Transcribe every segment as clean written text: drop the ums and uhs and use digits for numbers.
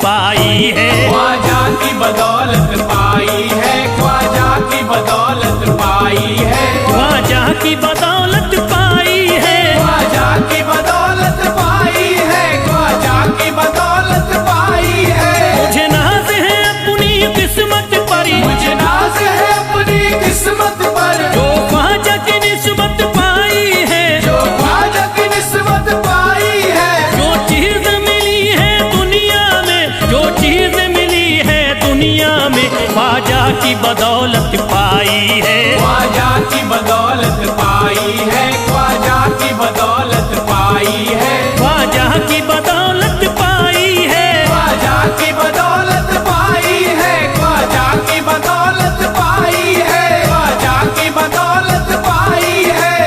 पाई है। ख्वाजा की बदौलत पाई है, ख्वाजा की बदौलत पाई है, ख्वाजा की बदौलत पाई है, ख्वाजा की बदौलत पाई है, ख्वाजा की बदौलत पाई है। मुझे नाज है अपनी किस्मत पर, मुझे नाज है अपनी किस्मत पर, जो ख्वाजा की निस्बत पाई है, जो ख्वाजा की निस्बत पाई है। जो चीज मिली है दुनिया में, जो चीज मिली है दुनिया में, ख्वाजा की बदौलत पाई है। ख्वाजा की बदौलत पाई है, ख्वाजा की बदौलत पाई है, ख्वाजा की बदौलत पाई है, ख्वाजा की बदौलत पाई है, ख्वाजा की बदौलत पाई है, ख्वाजा की बदौलत पाई है।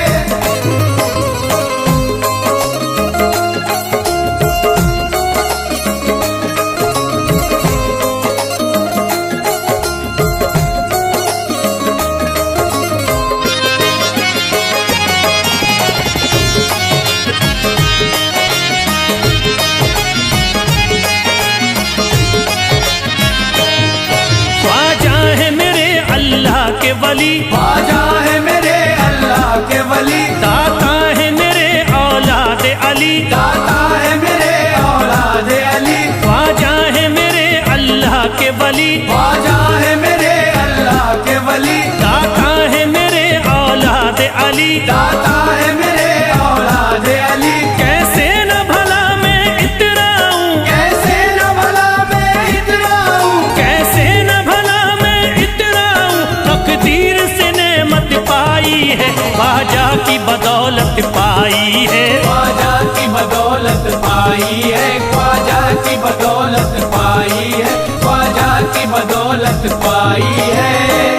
ख्वाजा है मेरे अल्लाह के वली, ख्वाजा है मेरे अल्लाह के वली, दाता है मेरे औलाद अली, दाता है मेरे औलाद अली, ख्वाजा है मेरे अल्लाह के वली, ख्वाजा है मेरे अल्लाह के वली, दाता है मेरे औलाद अली। दाता है मेरे औलाद अली। कैसे न भला मैं इतराऊं, कैसे न भला मैं इतराऊं, कैसे न भला मैं इतराऊं, तकदीर से नेमत पाई है, ख्वाजा की बदौलत पाई है। ख्वाजा की बदौलत पाई है, ख्वाजा की बदौलत पाई है, ख्वाजा की बदौलत पाई है।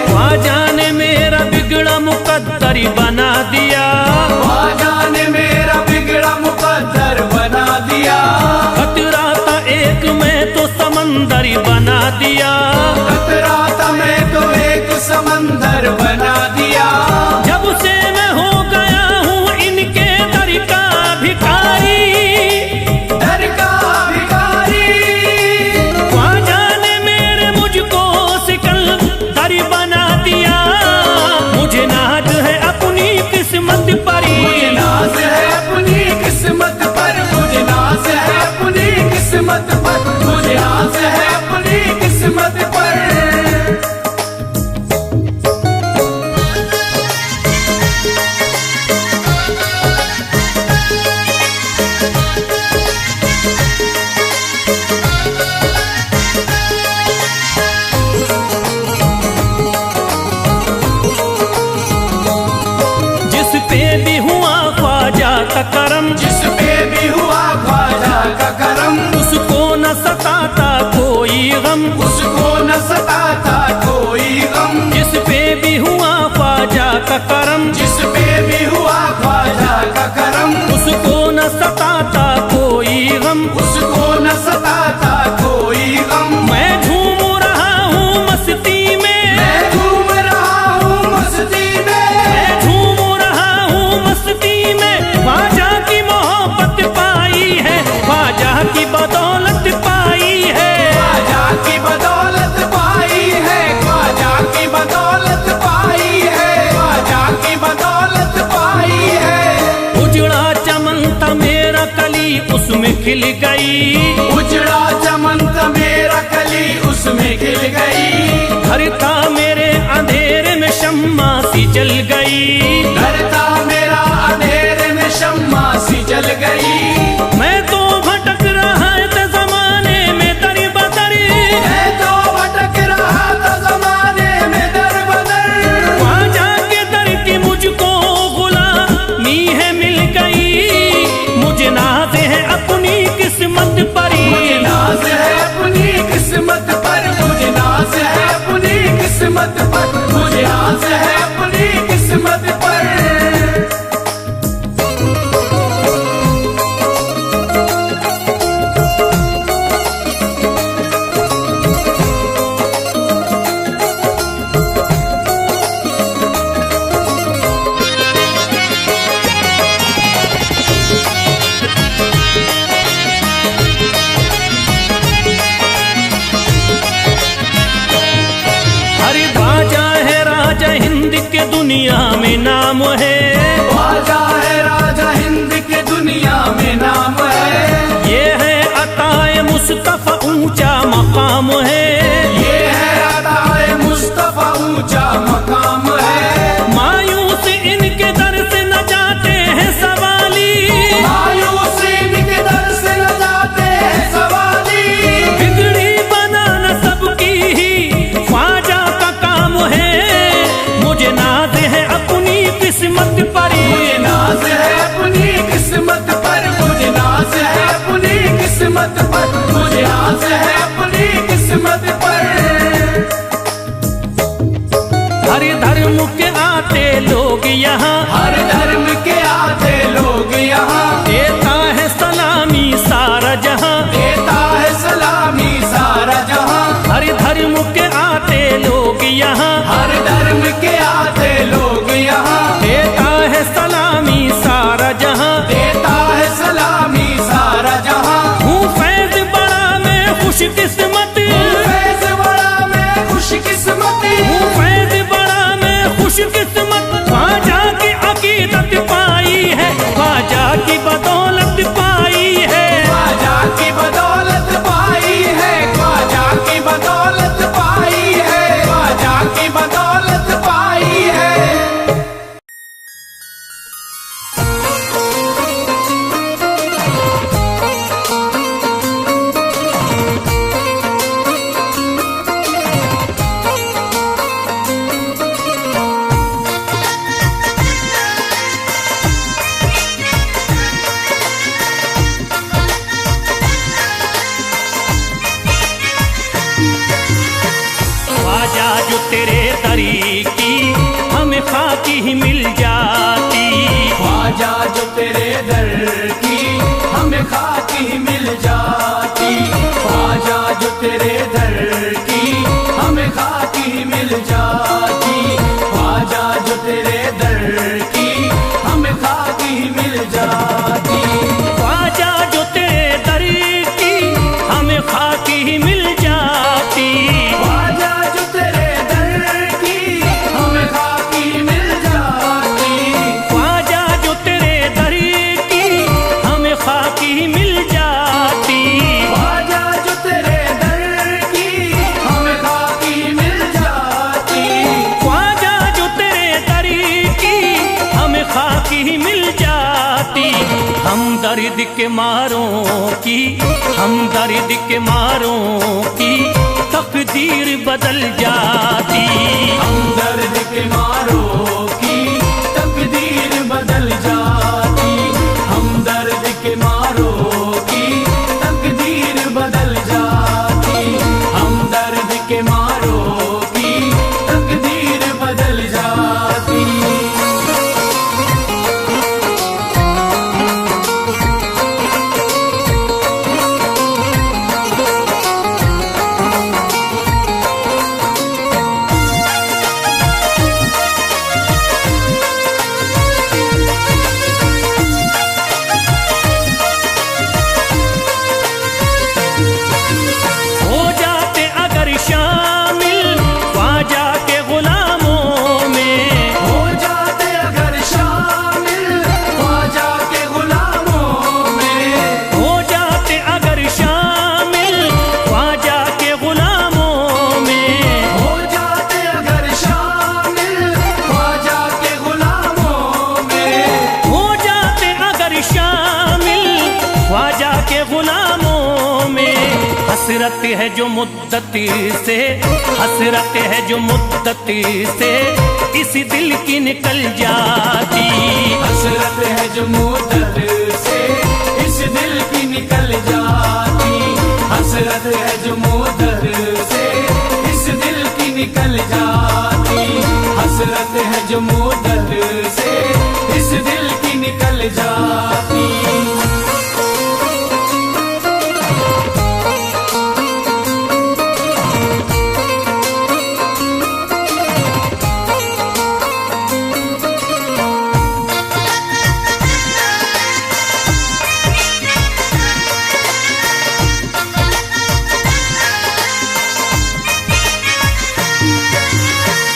ख्वाजा ने मेरा बिगड़ा मुकद्दर बना दिया, ख्वाजा ने मेरा बिगड़ा मुकद्दर बना दिया, खतरा था एक मैं तो समंदर बना दिया, खतरा था मैं तो एक समंदर बना दिया। जब से मैं हो गया हूँ इनके दर का भिखारी, दर का भिखारी, ख्वाजा ने मेरे मुझको सिकंदर बना दिया। मुझे नाज है अपनी किस्मत पर, मुझे नाज है अपनी किस्मत पर, मुझे नाज है अपनी किस्मत पर, मुझे नाज है अपनी किस्मत पर। जिस पे भी हुआ ख्वाजा का करम, जिस पे भी हुआ ख्वाजा का करम, उसको न सताता कोई गम, उसको न सताता कोई गम। जिस पे भी हुआ ख्वाजा का करम, जिस पे भी हुआ ख्वाजा का करम, उसको न सताता कोई गम। उसको न सताता कोई गम। मैं झूम रहा हूँ मस्ती में, मैं झूम रहा हूँ मस्ती में, मैं झूम रहा हूँ मस्ती में, ख्वाजा की मोहब्बत पाई है, ख्वाजा की बदौलत पाई है। ख्वाजा की बदौलत पाई है, ख्वाजा की बदौलत पाई है, ख्वाजा की बदौलत पाई है। उजड़ा चमन था मेरा कली उसमें खिल गई, उजड़ा चमन था मेरा कली उसमें खिल गई, घर था मेरे अंधेरे में शम्मा सी जल गई, घर था मेरा अंधेरे में शम्मा सी जल गई। मैं तो भटक रहा था जमाने में दर बदर, मैं तो भटक रहा था जमाने में दर बदर, ख्वाजा के दर की मुझको गुलामी है मिल गई। मुझे नाज है अपनी किस्मत पर, मुझे नाज है अपनी किस्मत पर, मुझे नाज है अपनी किस्मत दुनिया में नाम है, ख्वाजा है राजा हिंद के दुनिया में नाम है। ये है अताए मुस्तफा ऊंचा मकाम है, ये है अताए मुस्तफा ऊंचा मकाम है। मायूस इनके दर से न जाते हैं सवाली, मायूस इनके दर से न जाते हैं सवाली। बिगड़ी बनाना सबकी ही ख्वाजा का काम है। मुझे नाज है अपनी किस्मत पर, मुझे नाज है अपनी किस्मत पर, मुझे नाज है अपनी किस्मत पर, मुझे नाज है अपनी किस्मत पर। हर धर्म के आते लोग यहाँ, हर धर्म के आते लोग यहाँ, देता है सलामी सारा जहाँ, देता है सलामी सारा जहाँ। हर धर्म के आते लोग यहाँ, हर धर्म के आते लोग यहाँ, देता है सलामी सारा जहाँ, देता है सलामी सारा जहाँ। हूँ फैज बड़ा मैं खुशकिस्मत, फैज़ बड़ा मैं खुशकिस्मत, हूँ फैज बड़ा मैं खुशकिस्मत। ख्वाजा की अकीदत पाई है, ख्वाजा की बदौलत पाई है, ख्वाजा की बदौलत पाई है, ख्वाजा की बदौलत पाई है, ख्वाजा की बदौलत पाई है। ख्वाजा जो तेरे दरी की हमें खाकी ही मिल जाती, ख्वाजा जो तेरे दर की हमें खाकी ही मिल जाती, ख्वाजा जो तेरे दर की हमें खाकी ही मिल जाती, ख्वाजा जो तेरे दर की हमें खाकी ही मिल जाती। ख्वाजा जो तेरे दरी की हमें खाकी ही मिल जाती, ख्वाजा जो तेरे दर की हमें खाकी मिल जाती, ख्वाजा जो तेरे दरी की हमें खाकी ही मिल जाती, ख्वाजा जो तेरे दर की हमें खाकी मिल जाती, ख्वाजा जो तेरे दरी की हमें खाकी ही मिल जाती। हम दर्द के मारों की, हम दर्द के मारों की तकदीर बदल जाती, हम दर्द के मारों की तकदीर बदल जाती, हम दर्द के मारों की तकदीर बदल जाती, हम दर्द के मारों की तकदीर बदल जाती। हो जाते अगर शामिल ख्वाजा के गुलामों में, हो जाते अगर शामिल ख्वाजा के गुलामों में, हो जाते अगर शामिल ख्वाजा के गुलामों में, हो जाते अगर शामिल ख्वाजा के गुलामों में, हो जाते अगर शामिल ख्वाजा के गुलामों में। हसरत है जो मुद्दती से, हसरत है जो मुद्दती से इस दिल की निकल जाती, हसरत है जो मुद्दत से इस दिल की निकल जाती, हसरत है जो मुद्दत से इस दिल की निकल जाती, हसरत है जो मुद्दत से इस दिल की निकल जाती।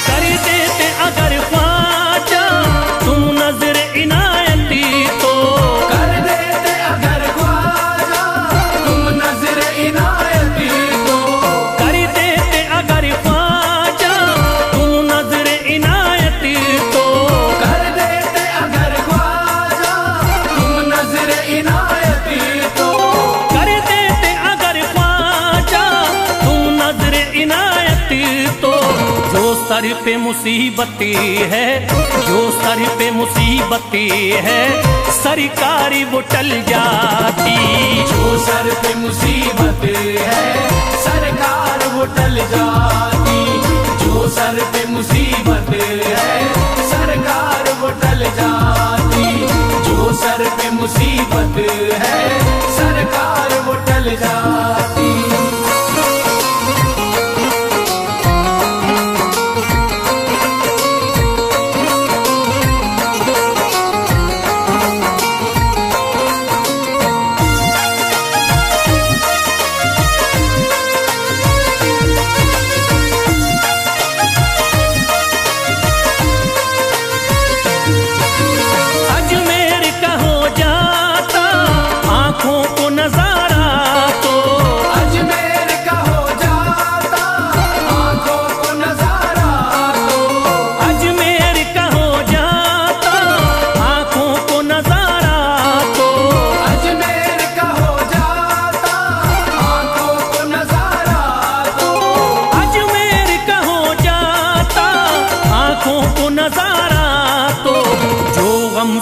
कर देते अगर ख्वाजा सर पे मुसीबती है, जो सर पे मुसीबती है, सरकारी वो टल जाती। जो सर पे मुसीबत है सरकार वो टल जाती। जो सर पे मुसीबत है सरकार वो टल जाती। जो सर पे मुसीबत है सरकार वो टल जाती।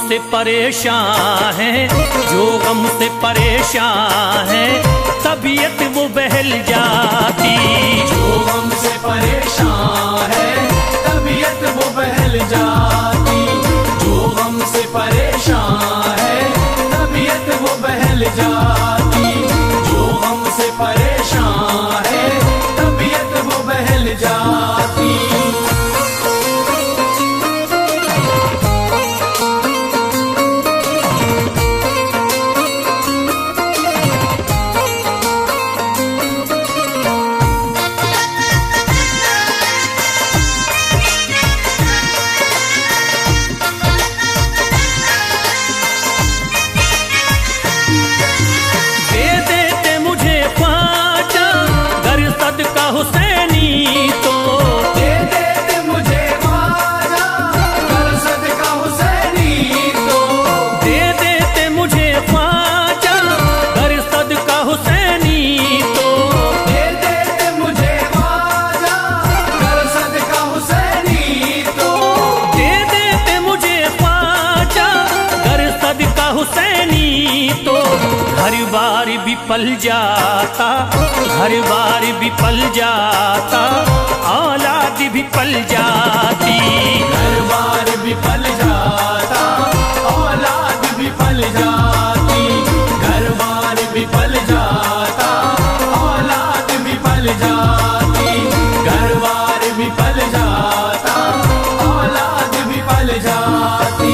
से परेशान है, जो गम से परेशान है, तबीयत वो बहल जाती। जो गम से परेशान है तबीयत वो बहल जाती। जो गम से परेशान है तबीयत वो बहल जाती। जो गम से परेशान है तबीयत वो बहल जाती। हुसैनी तो दे दे मुझे ख्वाजा कर सदका हुसैनी तो। दे देते मुझे ख्वाजा कर सदका हुसैनी तो। दे देते मुझे ख्वाजा कर सदका हुसैनी तो। दे देते मुझे ख्वाजा कर सदका हुसैनी तो। हर बार भी पल जाता, हर बार भी पल जाता, औलाद भी पल जाती। हर बार भी पल जाता औलाद भी पल जाती। हर बार भी पल जाता औलाद भी पल जाती। हर बार भी पल जाता औलाद भी पल जाती।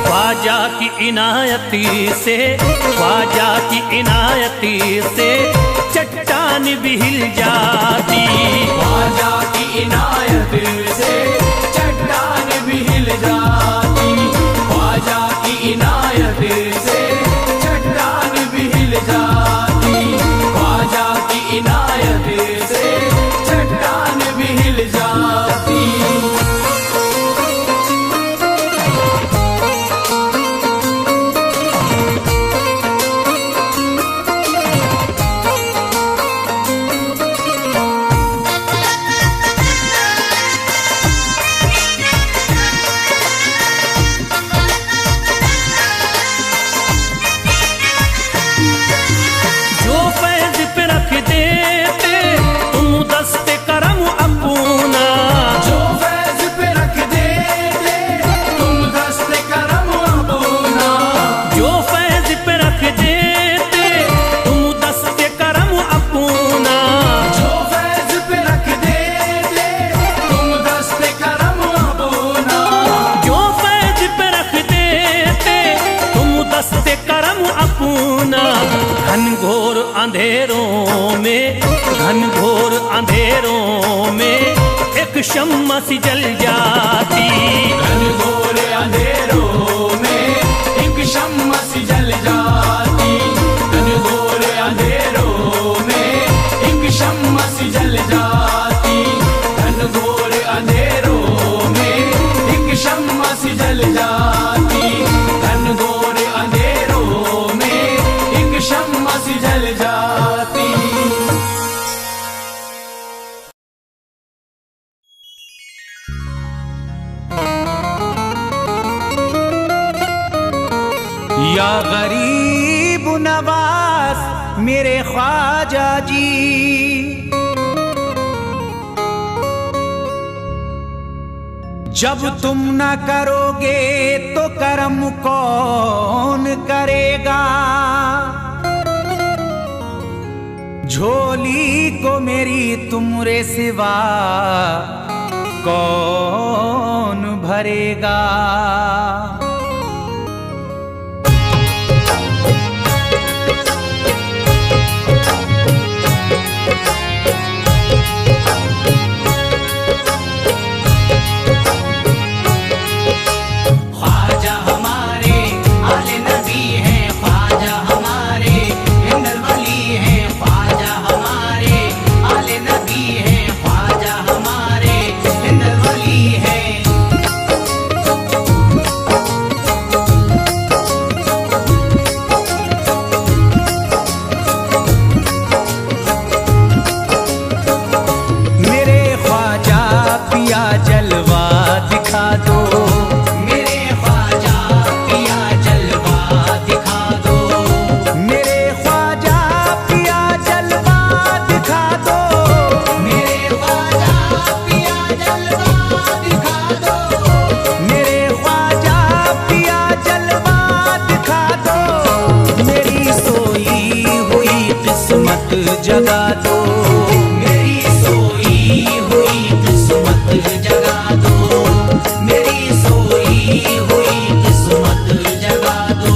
ख्वाजा की इनायती से, ख्वाजा की इनायती से चट्टान भी हिल जाती। ख्वाजा की इनायत से चट्टान भी हिल जाती। ख्वाजा की इनायत से चट्टान भी हिल जाती। ख्वाजा की इनायत से चट्टान भी हिल जाती। शम्मा सी जल जाती। घनघोर अंधेरों में एक शम्मा सी जल जाती, घनघोर अंधेरों में एक शम्मा सी जल जाती, घनघोर अंधेरों में एक शम्मा सी जल जाती, घनघोर अंधेरों में एक शम्मा सी जल जाती। या गरीब नवाज मेरे ख्वाजा जी, जब तुम न करोगे तो करम कौन करेगा। झोली को मेरी तुमरे सिवा कौन भरेगा। जगा दो मेरी सोई हुई किस्मत, जगा दो मेरी सोई हुई किस्मत, जगा दो।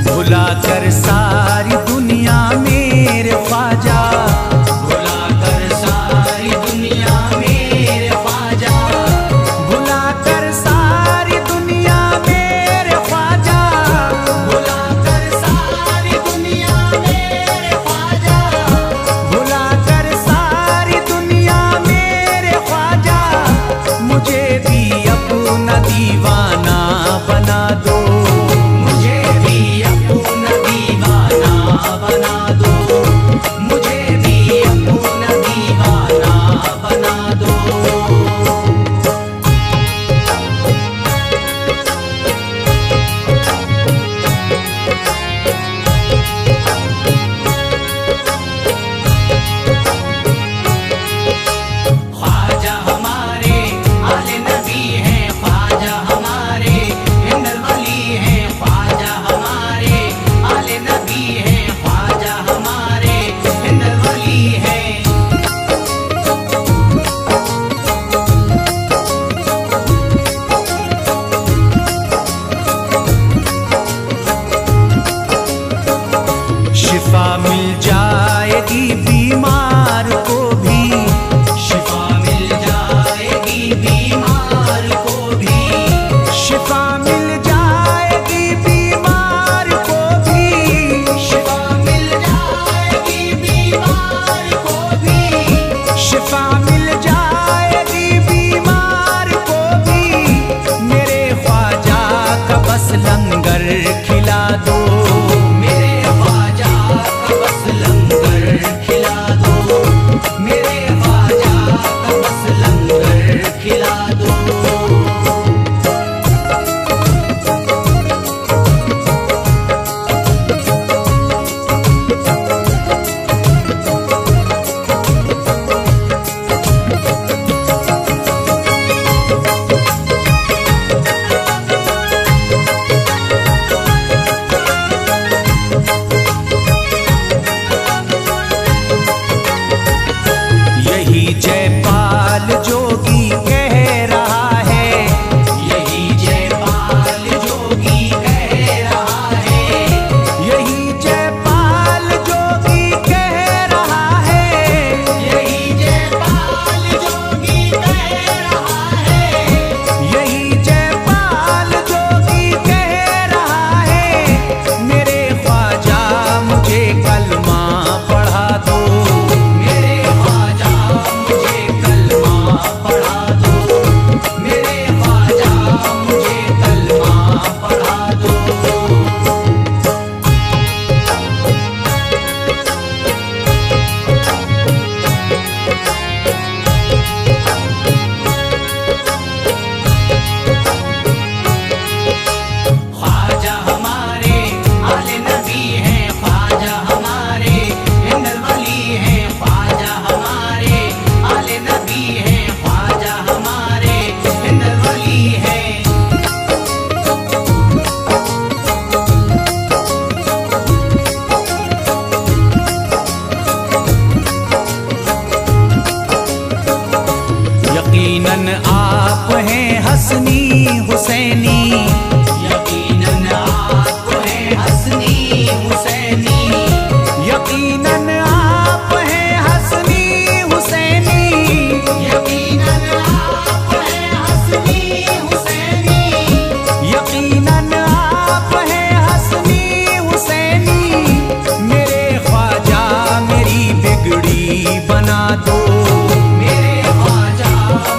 भुलाकर सारी दुनिया मेरे ख्वाजा, भुलाकर सारी दुनिया मेरे ख्वाजा, भुलाकर सारी दुनिया मेरे ख्वाजा, भुलाकर सारी दुनिया मेरे ख्वाजा, भुलाकर सारी दुनिया मेरे ख्वाजा, मुझे भी अपना दीवाना बना दो, मुझे भी अपना दीवाना बना दो, मुझे भी अपना दीवाना बना दो। ख्वाजा हमारे आले नबी हैं, ख्वाजा हमारे हिंदल वली हैं, ख्वाजा हमारे आले नबी हैं, ख्वाजा हमारे हिंदल वली हैं। शिफा मिल जाएगी बीमार को भी, शिफा मिल जाएगी बीमार को भी, शिफा मिल जाएगी बीमार को भी, शिफा मिल जाएगी बीमार को भी, शिफा मिल जाएगी बीमार को भी। मेरे ख्वाजा का बस लंगर खिला दो, मेरे ख्वाजा का बस लंगर खिला दो, मेरे यकीनन आप हैं हसनी हुसैनी, यकीनन आप हैं हसनी हुसैनी, यकीनन आप हैं हसनी हुसैनी, यकीनन आप हैं हसनी हुसैनी, यकीनन आप हैं हसनी हुसैनी। मेरे ख्वाजा मेरी बिगड़ी बना दो, मेरे ख्वाजा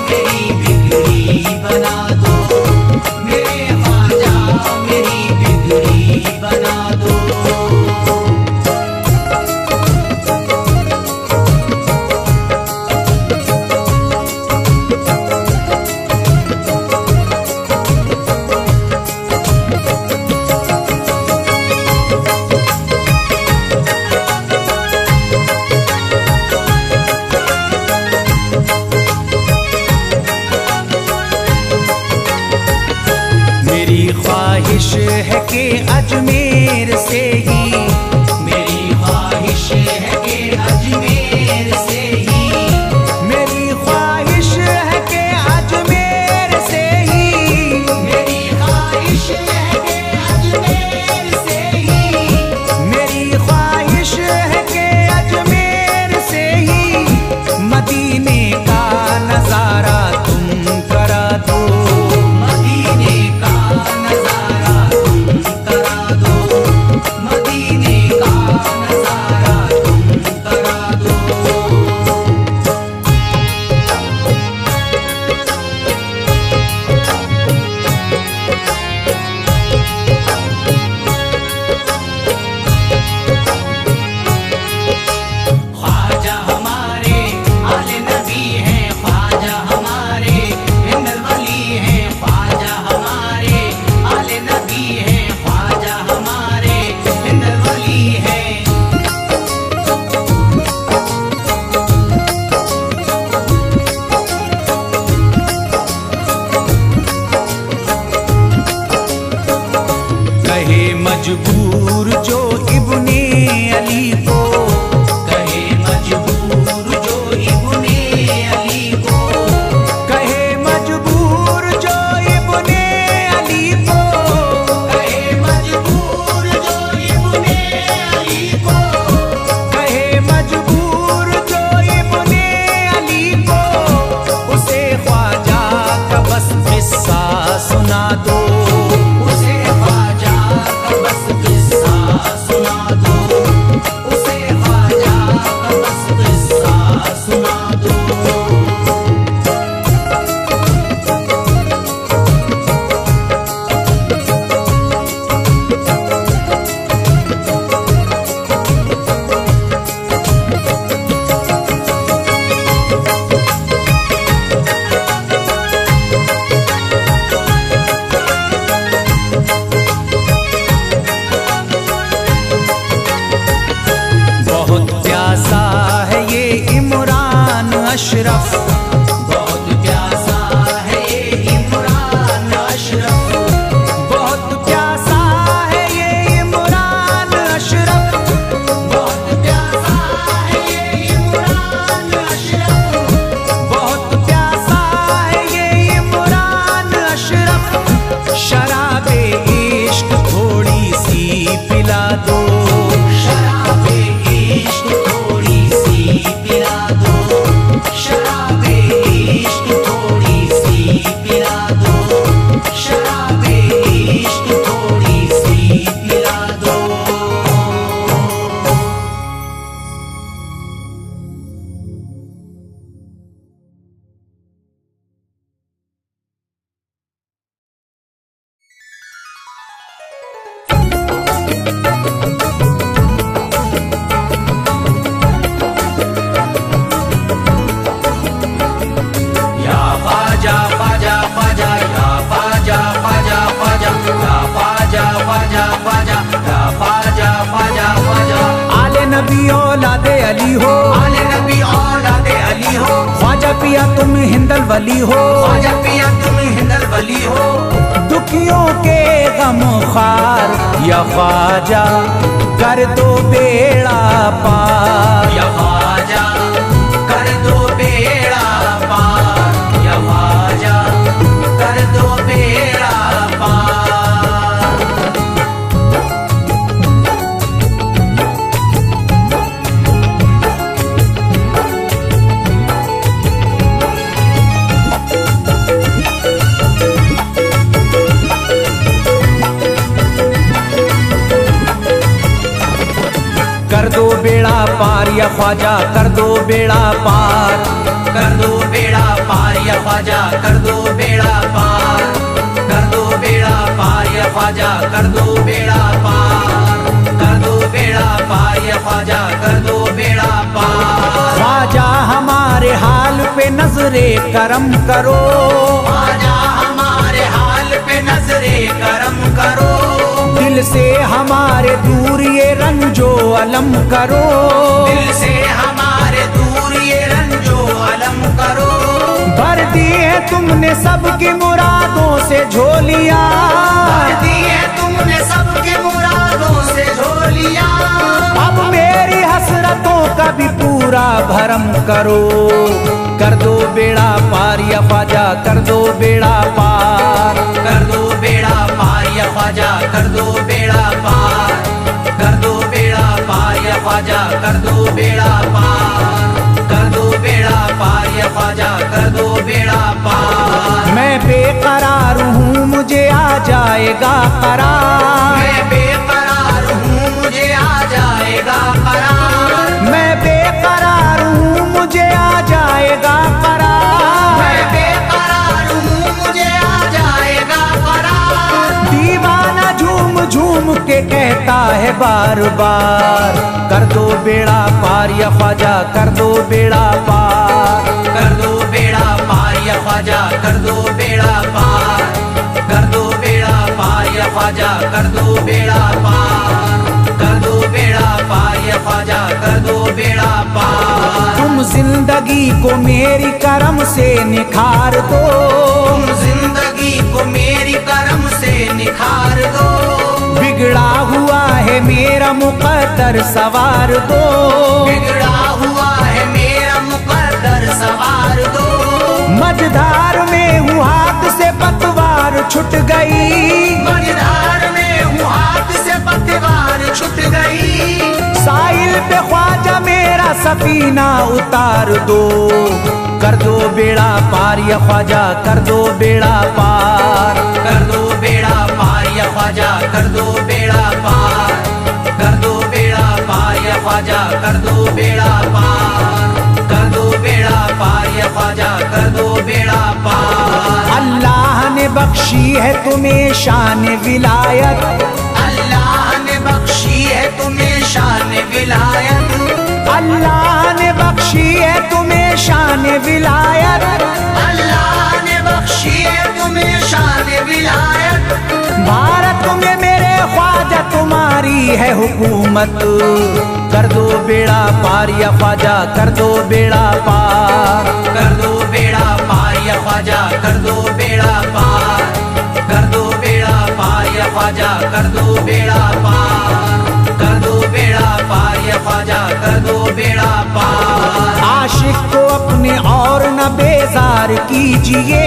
मेरी बिगड़ी बना दो, मेरे ख्वाजा मेरी बिगड़ी बना दो। मेरी ख्वाहिश है कि अजमेर से ही, मेरी ख्वाहिश है कि अजमेर से ही, मेरी ख्वाहिश है कि अजमेर से ही, मेरी ख्वाहिश है कि अजमेर से ही, मेरी ख्वाहिश है कि अजमेर से ही मदीने का नजारा तुम करा दो, मदीने का नजारा तुम करा दो, मदीने का नजारा तुम करा दो। ख्वाजा हमारे आले नबी हैं, ख्वाजा हमारे हिंदल वली हैं, ख्वाजा हमारे आले नबी हैं, ख्वाजा हमारे हिंदल वली हैं। कहे मजबूर जो इब्ने अली को, कहे मजबूर जो इब्ने अली को, कहे मजबूर जो इब्ने अली को, कहे मजबूर जो इब्ने अली को, कहे मजबूर जो इब्ने अली को, उसे ख्वाजा का बस किस्सा सुना दो, उसे ख्वाजा का बस किस्सा सुना दो, उसे ख्वाजा का बस किस्सा सुना दो। बहुत प्यासा है ये इमरान अशरफ, बहुत प्यासा है ये इमरान अशरफ, बहुत प्यासा है ये इमरान अशरफ, बहुत प्यासा है ये इमरान अशरफ, बहुत प्यासा है ये इमरान अशरफ। शराबे इश्क थोड़ी सी पिला दो, शराबे इश्क थोड़ी सी पिला दो, शराबे इश्क थोड़ी सी पिला दो, शराबे इश्क थोड़ी सी पिला दो। या ख्वाजा ख्वाजा ख्वाजा, या ख्वाजा ख्वाजा ख्वाजा, या ख्वाजा ख्वाजा ख्वाजा, या ख्वाजा ख्वाजा ख्वाजा। आले नबी औलादे अली हो, आले नबी औलादे अली हो, ख्वाजा पिया तुम हिंदल वली हो, ख्वाजा पिया तुम हिंदल वली हो, दुखियों के गम खार या ख्वाजा कर दो बेड़ा पार, या ख्वाजा कर दो बेड़ा पार, या ख्वाजा कर दो बेड़ा पार या ख्वाजा, कर दो बेड़ा पार, कर दो बेड़ा पार या ख्वाजा, कर दो बेड़ा पार, कर दो बेड़ा पार या ख्वाजा, कर दो बेड़ा पार, कर दो बेड़ा पार या ख्वाजा, कर दो बेड़ा पार। ख्वाजा हमारे हाल पे नजरे करम करो, ख्वाजा हमारे हाल पे नजरे करम करो, दिल से हमारे दूर ये रंजो अलम करो, दिल से हमारे दूर ये रंजो अलम करो। भर दी है तुमने सबकी मुरादों से झोलियां, भर दी है तुमने सबकी मुरादों से झोलियां, अब मेरी हसरतों का भी पूरा भरम करो। कर दो बेड़ा पार या ख्वाजा, कर दो बेड़ा पार, कर दो बेड़ा पार या ख्वाजा, कर दो बेड़ा पार, कर दो बेड़ा पार या ख्वाजा, कर दो बेड़ा पार, कर दो बेड़ा पार या ख्वाजा, कर दो बेड़ा पार। मैं बेकरार हूँ मुझे आ जाएगा करार, मैं बेकरार हूँ मुझे आ जाएगा करार, मैं बेकरार हूँ मुझे आ जाएगा करार, मैं बेकरार हूँ मुझे आ जाएगा करार। दीवाना झूम झूम के कहता है बार बार, कर दो बेड़ा पार या ख्वाजा, कर दो बेड़ा पार, कर दो बेड़ा पार या ख्वाजा, कर दो बेड़ा पार, कर दो बेड़ा पार या ख्वाजा, कर दो बेड़ा पार, कर दो बेड़ा पार या ख्वाजा, कर दो बेड़ा पार। तुम जिंदगी को मेरी करम से निखार दो, तुम जिंदगी को मेरी करम से निखार दो, बिगड़ा हुआ है मेरा मुकद्दर सवार दो, बिगड़ा हुआ है मेरा मुकद्दर सवार दो। मझधार में हूँ हाथ से पतवार छुट गई, मझधार में हूँ हाथ से पतवार छुट गई, साहिल पे ख्वाजा मेरा सफीना उतार दो। कर दो बेड़ा पार या ख्वाजा, कर दो बेड़ा पार, कर दो बेड़ा पार या ख्वाजा, कर दो बेड़ा पार, कर दो बेड़ा पार या ख्वाजा, कर दो बेड़ा पार, कर दो बेड़ा पार या ख्वाजा, कर दो बेड़ा पार। अल्लाह ने बख्शी है तुम्हें शान विलायत, अल्लाह ने बख्शी है तुम्हें शान विलायत, अल्लाह ने बख्शी है तुम्हें शान विलायत, अल्लाह ने बख्शी है तुम्हें शान विलायत। भारत में मेरे ख्वाजा तुम्हारी है हुकूमत, कर दो बेड़ा पार या ख्वाजा, कर दो बेड़ा पार, कर दो बेड़ा पार या ख्वाजा, कर दो बेड़ा पार, कर दो बेड़ा पार या ख्वाजा, कर दो बेड़ा पार, कर दो बेड़ा पार या ख्वाजा, कर दो बेड़ा पार। आशिक को अपने और न बेजार कीजिए,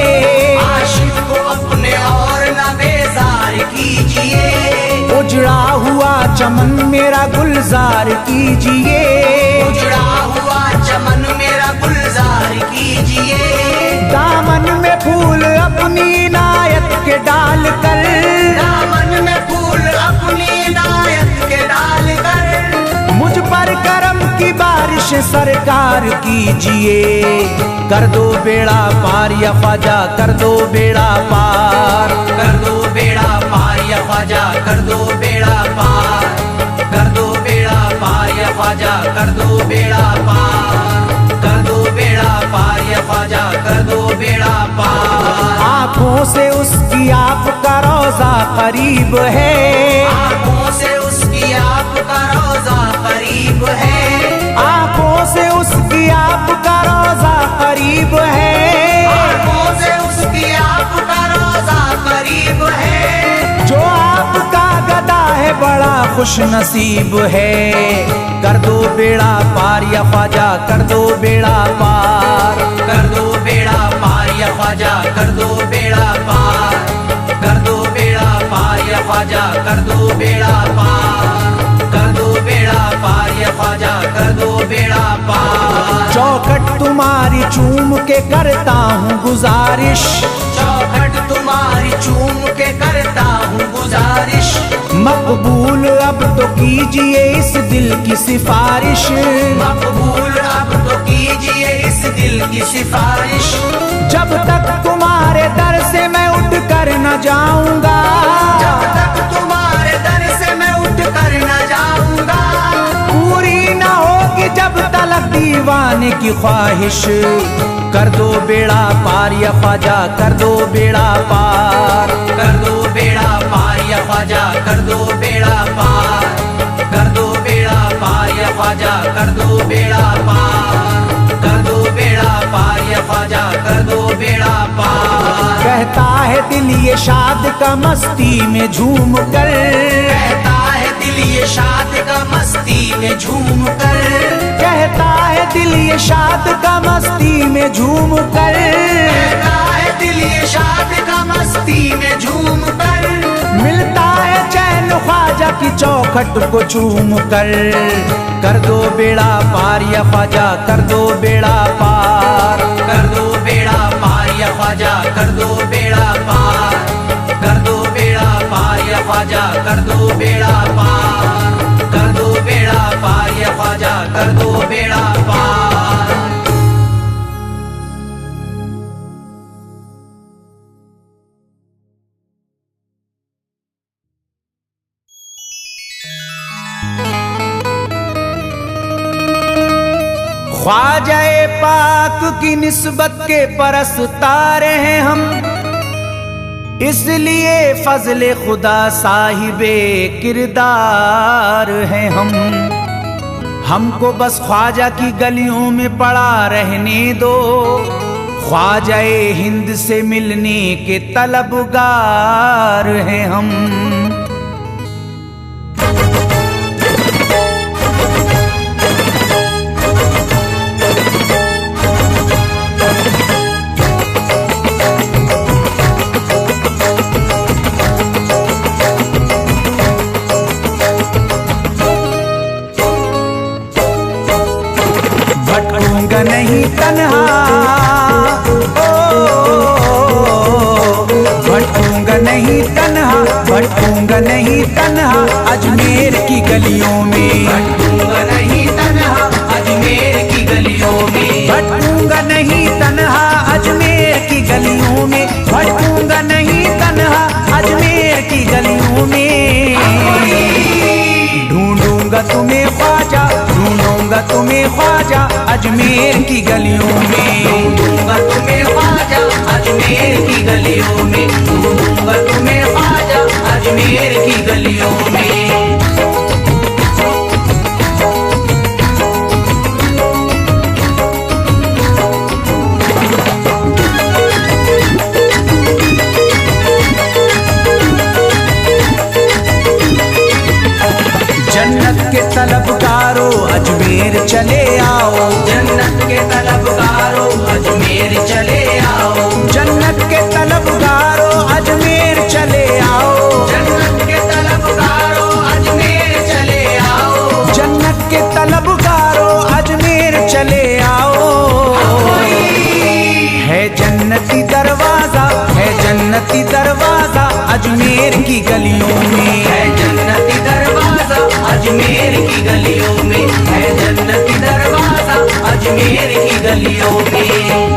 आशिक को अपने और न बेजार कीजिए, उजड़ा हुआ चमन मेरा गुलजार कीजिए, उजड़ा हुआ चमन मेरा गुलजार कीजिए, दामन में फूल अपनी इनायत के डाल कर, दामन में फूल अपनी इनायत के डाल कर, मुझ पर करम की बारिश सरकार कीजिए। कर दो बेड़ा पार या ख्वाजा, कर दो बेड़ा पार, कर दो बेड़ा पार या ख्वाजा, कर दो बेड़ा पार, कर दो बेड़ा पार या ख्वाजा, कर दो बेड़ा पार, कर दो बेड़ा पार या ख्वाजा, कर दो बेड़ा पार। आंखों से उसकी आपका रोजा करीब है, आंखों से उसकी आपका रोजा करीब है, आंखों से उसकी आपका रोजा करीब है, आंखों से उसकी आपका रोजा करीब है, जो आपका गदा है बड़ा खुश नसीब है। कर दो बेड़ा पार या ख्वाजा, कर दो बेड़ा पार, कर दो बेड़ा पार या ख्वाजा, कर दो बेड़ा पार, कर दो बेड़ा पार या ख्वाजा, कर दो बेड़ा पार, कर दो बेड़ा पार या ख्वाजा, कर दो बेड़ा पार। चौखट तुम्हारी चूम के करता हूँ गुजारिश, चौखट तुम्हारी चूम के करता हूँ गुजारिश, मकबूल अब तो कीजिए इस दिल की सिफारिश, मकबूल अब तो कीजिए इस दिल की सिफारिश। जब तक तुम्हारे दर से मैं उठ कर न जाऊंगा, जब तक तुम्हारे दर से मैं उठ कर न जाऊंगा, पूरी न होगी जब तलक दीवाने की ख्वाहिश। कर दो बेड़ा पार या ख्वाजा, कर दो बेड़ा पार, कर दो बेड़ा पार या ख्वाजा, कर दो बेड़ा पार, कर दो बेड़ा पार या ख्वाजा, कर दो बेड़ा पार, कर दो बेड़ा पार या ख्वाजा, कर दो बेड़ा पार। कहता है दिल ये शाद का मस्ती में झूम कर, कहता है दिल ये शाद का मस्ती में झूम कर, कहता है दिल ये शाद का मस्ती में झूम कर, कहता है दिल ये शाद का मस्ती में झूम कर। मिलता है चैन ख्वाजा की चौखट को चूम कर। कर दो बेड़ा पार या ख्वाजा, कर दो बेड़ा पार, कर दो बेड़ा पार या ख्वाजा, कर दो बेड़ा पार, कर दो बेड़ा पार या ख्वाजा, कर दो बेड़ा पार, कर दो बेड़ा पार या ख्वाजा, कर दो बेड़ा पार। ख्वाजाए पाक की निस्बत के परस्तार हैं हम, इसलिए फजले खुदा साहिबे किरदार हैं हम। हमको बस ख्वाजा की गलियों में पड़ा रहने दो, ख्वाजाए हिंद से मिलने के तलबगार हैं हम। भटकूंगा नहीं तन्हा, भटकूंगा नहीं तन्हा, भटकूंगा नहीं तन्हा अजमेर की गलियों में, भटकूंगा नहीं तन्हा अजमेर की गलियों में, भटकूंगा नहीं तन्हा अजमेर की गलियों में, भटकूंगा नहीं तन्हा अजमेर की गलियों में। ढूंढूंगा तुम्हें ख्वाजा, ढूंढूंगा तुम्हें ख्वाजा अजमेर की गलियों में, ढूंढूंगा तुम्हें ख्वाजा अजमेर की गलियों में, ढूंढूंगा तुम्हें ख्वाजा अजमेर की गलियों में। जन्नत के तलबगारों अजमेर चले आओ, जन्नत के तलबगारों अजमेर चले आओ, जन्नत के तलबगारों अजमेर चले आओ, जन्नत के तलबगारों अजमेर चले आओ, जन्नत के तलबगारों अजमेर चले आओ। है जन्नती दरवाजा, है जन्नती दरवाजा अजमेर की गलियों में, है जन्नती दरवाजा अजमेर की गलियों में, है जन्नती दरवाजा अजमेर की गलियों में।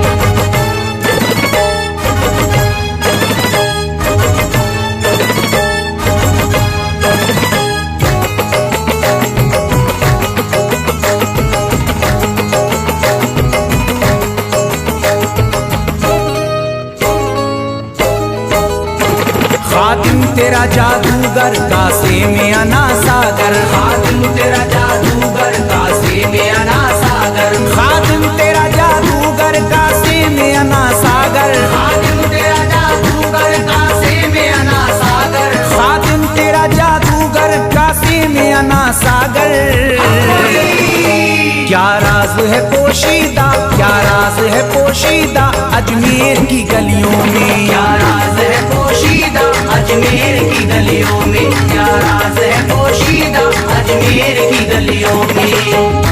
खादिम तेरा जादूगर कासे में अना सागर, खादिम तेरा जादूगर कासे में अना सागर, खादिम तेरा जादूगर कासे में अना सागर, खादिम तेरा जादूगर कासे में अना सागर, खादिम तेरा जादूगर कासे में अना सागर। क्या राज है पोशीदा, क्या राज है पोशीदा अजमेर की गलियों में, क्या राज है पोशीदा अजमेर की गलियों में, क्या राज है पोशीदा अजमेर की गलियों में।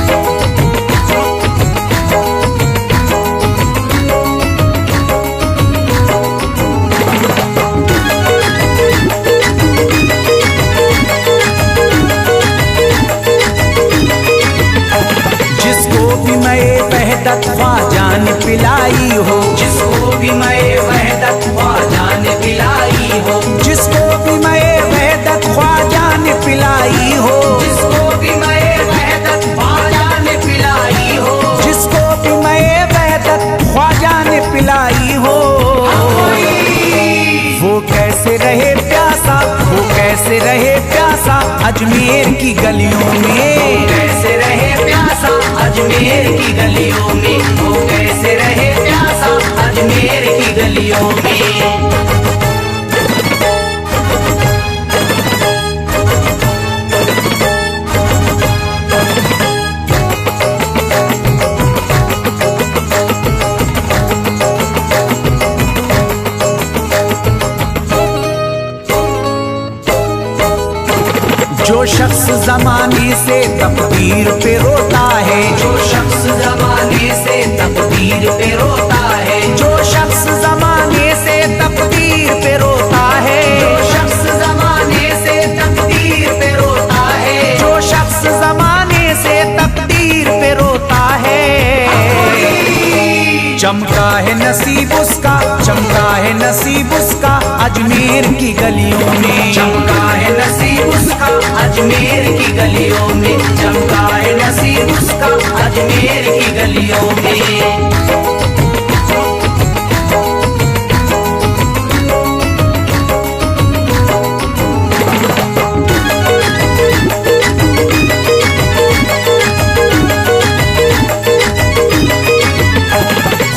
वहदत ख्वाजा ने पिलाई हो, जिसको भी मैं वहदत ख्वाजा ने पिलाई हो, जिसको भी मैं वहदत ख्वाजा ने पिलाई हो, जिसको भी मैं वहदत ख्वाजा ने पिलाई हो, जिसको भी मैं वहदत ख्वाजा ने पिलाई हो। वो कैसे रहे प्यासा, वो कैसे रहे प्यासा अजमेर की गलियों में, कैसे रहे प्यासा अजमेर की गलियों में, वो कैसे रहे प्यासा अजमेर की गलियों में। जो शख्स ज़माने से तकदीर पे रोता है, जो शख्स ज़माने से तकदीर पे रोता है, जो शख्स ज़माने से तकदीर पे रोता है, जो शख्स ज़माने से तकदीर पे रोता है, जो शख्स ज़माने से तकदीर पे रोता है। चमका है नसीब उसका, चमका है नसीब उसका अजमेर की गलियों में, चमका है नसीब उसका अजमेर की गलियों में, चमका है नसीब उसका अजमेर की गलियों में।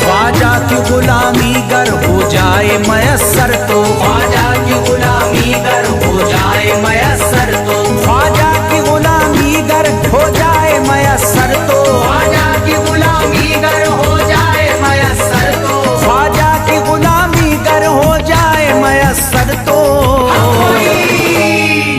ख्वाजा की गुलामी गर हो जाए मयस्सर तो, ख्वाजा की गुलामी गर हो जाए मयस्सर तो, ख्वाजा की गुलामी गर हो जाए मयस्सर तो, ख्वाजा की गुलामी गर हो जाए मयस्सर तो, ख्वाजा की गुलामी गर हो जाए मयस्सर तो।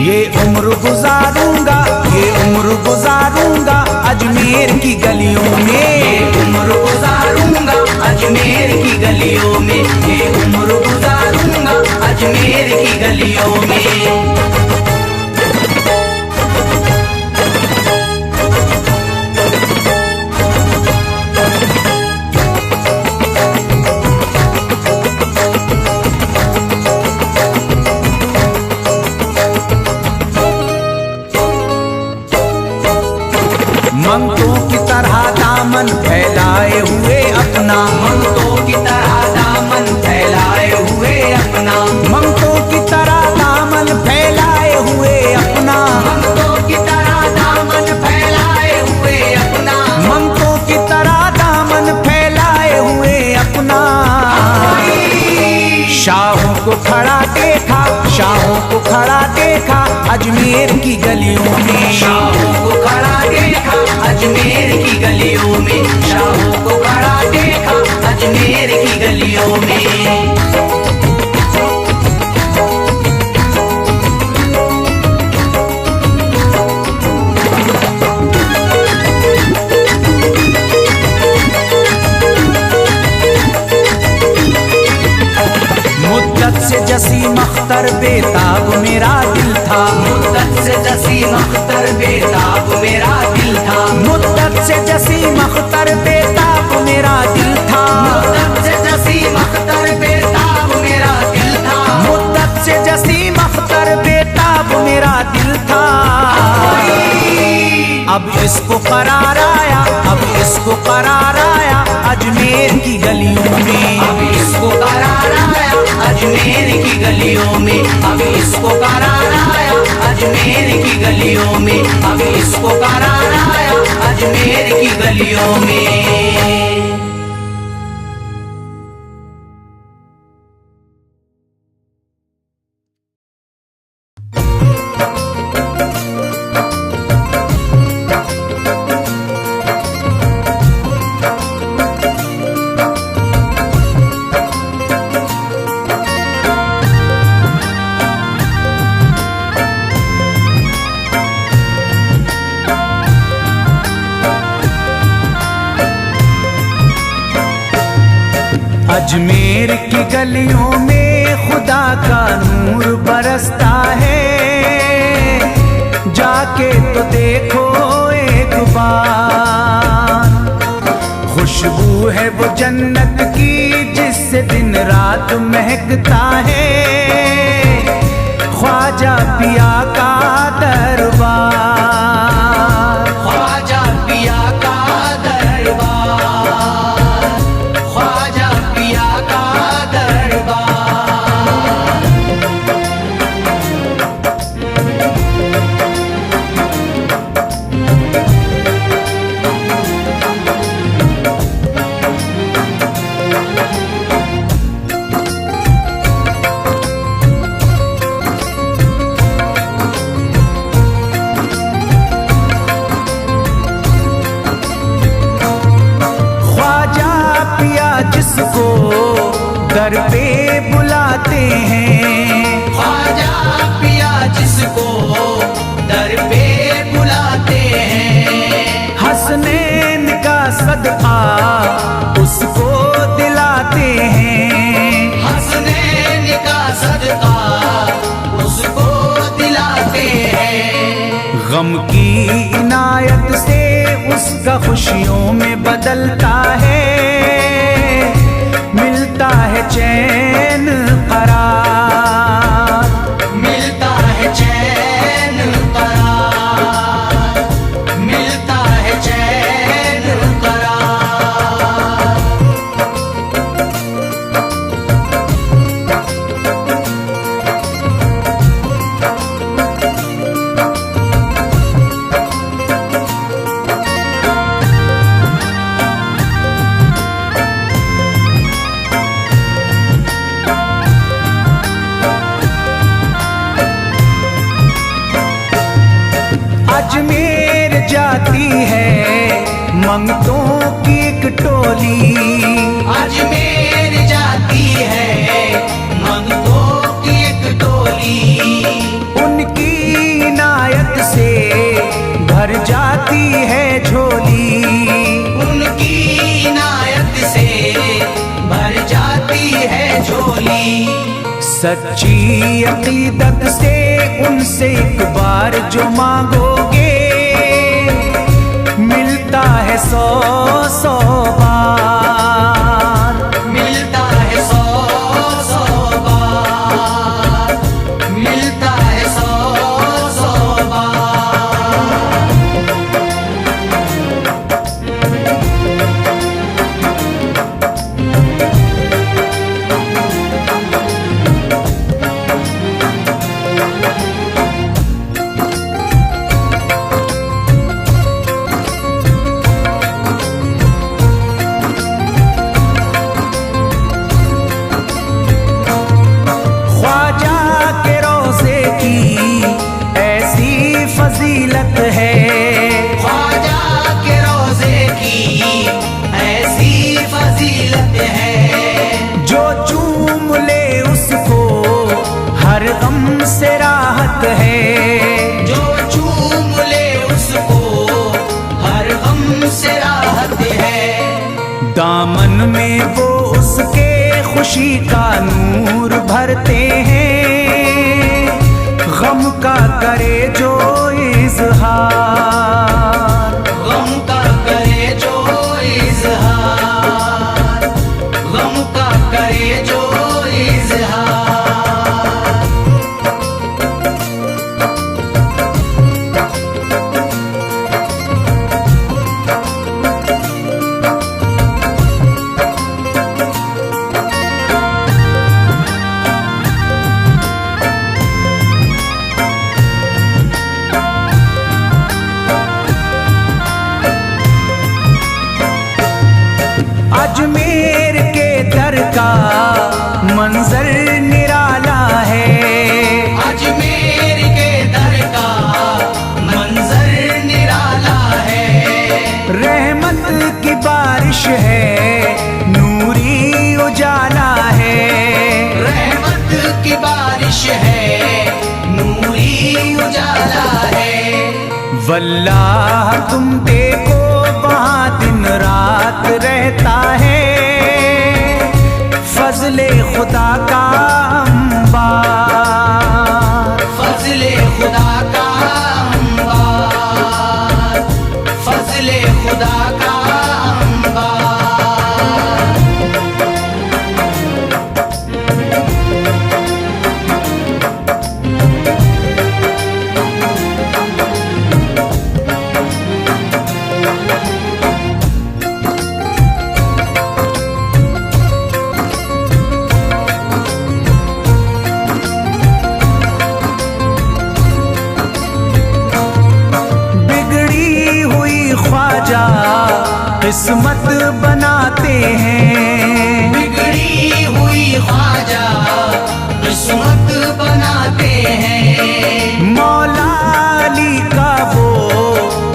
ये उम्र गुजारूंगा, ये उम्र गुजारूंगा अजमेर की गलियों में, उम्र गुजारूंगा अजमेर की गलियों में, ये उम्र गुजारूंगा अजमेर की गलियों में। मंगतों की तरह दामन फैलाए हुए अपना, मंगतों की तरह दामन फैलाए हुए अपना, मंगतों की तरह दामन फैलाए हुए अपना, मंगतों की तरह दामन फैलाए हुए अपना, मंगतों की तरह दामन फैलाए हुए अपना। शाहों को खड़ा देखा, शाहों को खड़ा देखा अजमेर की गलियों में, शाहों को खड़ा देखा अजमेर की गलियों में, शाहों को खड़ा देखा अजमेर की गलियों में। मुद्दत से जसीम अख्तर बेताब मेरा दिल था, मुद्दत से जसीम अख्तर बेताब मेरा दिल था, मुद्दत से जसीम अख्तर बेताब मेरा दिल था, मुद्दत से जसीम अख्तर बेताब मेरा दिल था, मुद्दत से जसीम अख्तर बेताब मेरा दिल था। अब इसको करार आया, अब इसको करार आया अजमेर की गलियों में, अब इसको करार आया अजमेर की गलियों में, अब इसको करार आया अजमेर की गलियों में, अब इसको करार आया अजमेर की गलियों में। अजमेर की गलियों में खुदा का नूर बरसता है, जाके तो देखो एक बार। खुशबू से दिन रात महकता है ख्वाजा पिया का दरबार। ख्वाजा पिया का दरबार, ख्वाजा पिया का दरबार। जिसको दर पे बुलाते हैं, ख्वाजा पिया जिसको दर पे बुलाते हैं, हसनैन का सदका उसको दिलाते हैं। हसनैन का सदका उसको दिलाते हैं। गम की इनायत से उसका खुशियों में बदलता है, मिलता है चैन करार, मिलता है चैन करार, मिलता है चैन करार। अजमेर जाती है मंगतों की एक टोली, अजमेर जाती है मंगतों की एक टोली। उनकी इनायत से भर जाती है झोली, उनकी इनायत से भर जाती है झोली। सच्ची अकीदत से उनसे एक बार जो मांगोगे मिलता है 100 बार, मिलता है 100 बार, मिलता है 100 बार। फजीलत है, ख्वाजा के रोज़े की ऐसी फजीलत है। जो चूम ले उसको हर गम से राहत है, जो चूम ले उसको हर गम से राहत है। दामन में वो उसके खुशी का नूर भरते हैं, गम का करे जो इजहार, गम का करे जो इजहार, गम का करे जो इजहार। अजमेर के दर का मंजर निराला है, अजमेर के दर का मंजर निराला है। रहमत की बारिश है नूरी उजाला है, रहमत की बारिश है नूरी उजाला है। वल्लाह तुम देखो वहाँ दिन रात रहता है, फजले खुदा का अंबार, फजले खुदा का अंबार, फजले खुदा का अंबार। किस्मत बनाते हैं। बिगड़ी हुई ख्वाजा किस्मत बनाते हैं। मौला अली का वो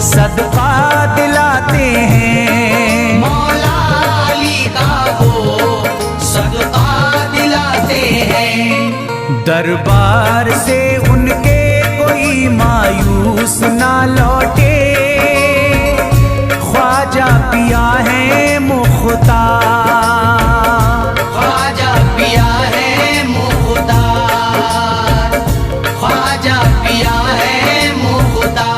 सदका दिलाते हैं। मौला अली का वो सदका दिलाते हैं। दरबार से उनके कोई मायूस ना लौटे, ख्वाजा पिया है मुख्तार। ख्वाजा पिया है मुख्तार। ख्वाजा पिया है मुख्तार।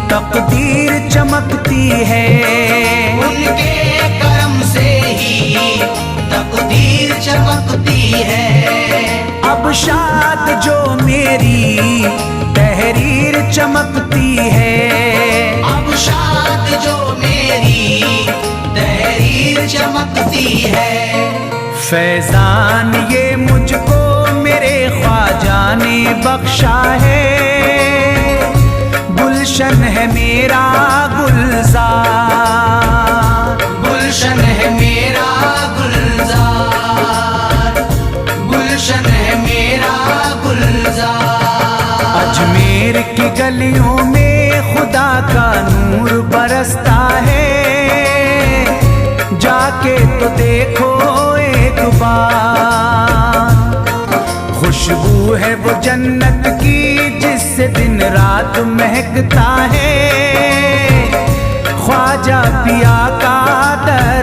तकदीर चमकती है। उनके करम से ही तकदीर चमकती है। अब शाद जो मेरी तहरीर चमकती है। अब शाद जो मेरी तहरीर चमकती है। फैजान ये मुझको मेरे ख्वाजा ने बख्शा है। गुलशन है मेरा गुलजार। गुलशन है मेरा गुलजार। गुलशन है मेरा गुलजार। अजमेर की गलियों में खुदा का नूर बरसता है। जाके तो देखो एक बार, खुशबू है वो जन्नत की जिससे दिन रात महकता है। ख्वाजा पिया का दर